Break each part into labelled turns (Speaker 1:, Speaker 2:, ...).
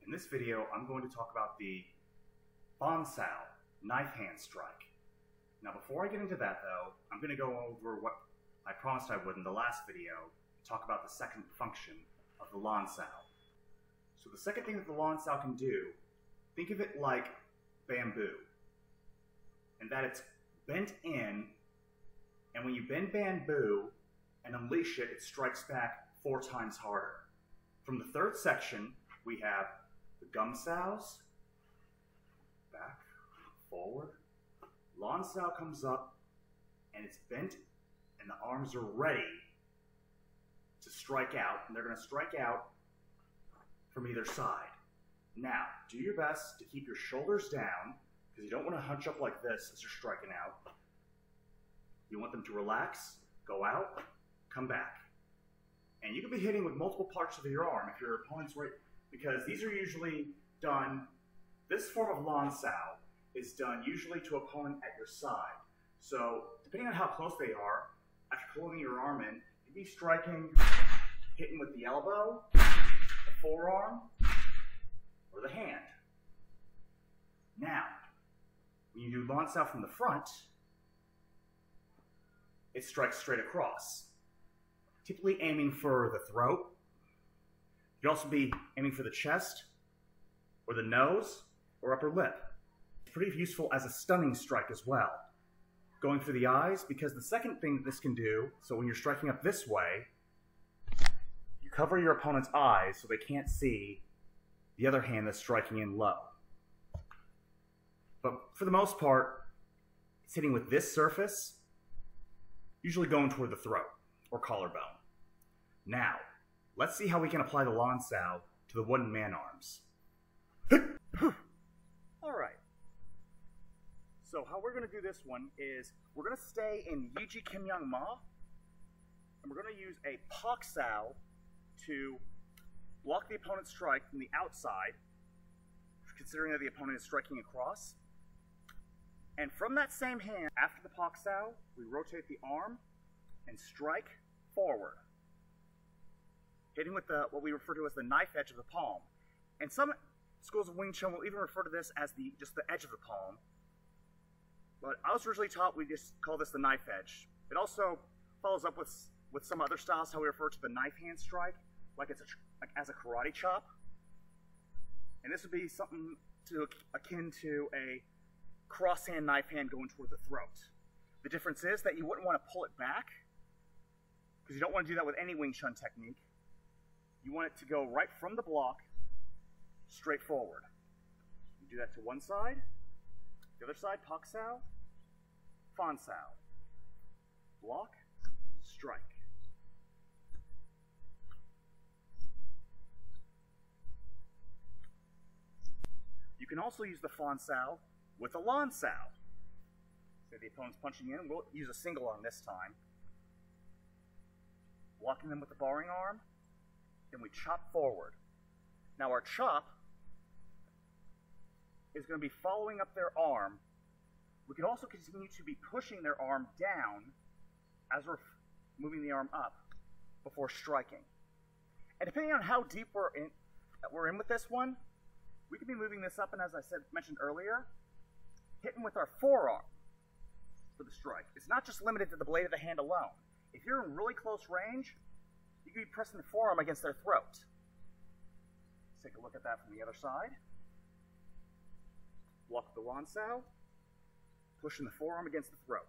Speaker 1: In this video, I'm going to talk about the Faan Sao knife hand strike. Now before I get into that though, I'm going to go over what I promised I would in the last video, talk about the second function of the Faan Sao. So the second thing that the Faan Sao can do, think of it like bamboo, and that it's bent in, and when you bend bamboo and unleash it, it strikes back 4 times harder. From the third section, we have the gum sows, back, forward. Faan Sao comes up, and it's bent, and the arms are ready to strike out, and they're going to strike out from either side. Now, do your best to keep your shoulders down, because you don't want to hunch up like this as you're striking out. You want them to relax, go out, come back. And you can be hitting with multiple parts of your arm if your opponent's right, because these are usually done, this form of Faan Sao is done usually to opponent at your side. So, depending on how close they are, after pulling your arm in, you'd be striking, hitting with the elbow, the forearm, or the hand. Now, when you do Faan Sao from the front, it strikes straight across, typically aiming for the throat. You'd also be aiming for the chest, or the nose, or upper lip. It's pretty useful as a stunning strike as well. Going for the eyes, because the second thing that this can do, so when you're striking up this way, you cover your opponent's eyes so they can't see the other hand that's striking in low. But for the most part, it's hitting with this surface, usually going toward the throat or collarbone. Now, let's see how we can apply the Faan Sao to the wooden man arms. Alright. So how we're going to do this one is, we're going to stay in Yiji Kim Young Ma, and we're going to use a Pak Sao to block the opponent's strike from the outside, considering that the opponent is striking across. And from that same hand, after the Pak Sao, we rotate the arm and strike forward, hitting with what we refer to as the knife edge of the palm. And some schools of Wing Chun will even refer to this as just the edge of the palm. But I was originally taught we just call this the knife edge. It also follows up with some other styles how we refer to the knife hand strike, like it's like as a karate chop. And this would be something akin to a cross hand knife hand going toward the throat. The difference is that you wouldn't want to pull it back, because you don't want to do that with any Wing Chun technique. You want it to go right from the block, straight forward. You do that to one side, the other side, Pak Sao, Faan Sao. Block, strike. You can also use the Faan Sao with a Faan Sao. Say the opponent's punching in, we'll use a single arm this time. Blocking them with the barring arm, then we chop forward. Now our chop is going to be following up their arm. We can also continue to be pushing their arm down as we're moving the arm up before striking. And depending on how deep we're in with this one, we could be moving this up, and as I mentioned earlier, hitting with our forearm for the strike. It's not just limited to the blade of the hand alone. If you're in really close range, you could be pressing the forearm against their throat. Let's take a look at that from the other side. Block the Faan Sao, pushing the forearm against the throat.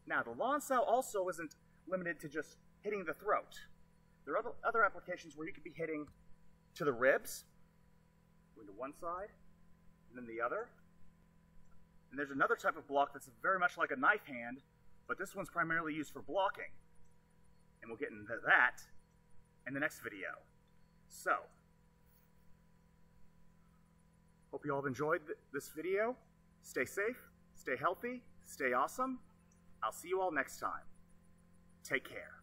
Speaker 1: Now, the Faan Sao also isn't limited to just hitting the throat. There are other applications where you could be hitting to the ribs, going to one side, and then the other. And there's another type of block that's very much like a knife hand, but this one's primarily used for blocking. And we'll get into that in the next video. So, hope you all have enjoyed this video. Stay safe, stay healthy, stay awesome. I'll see you all next time. Take care.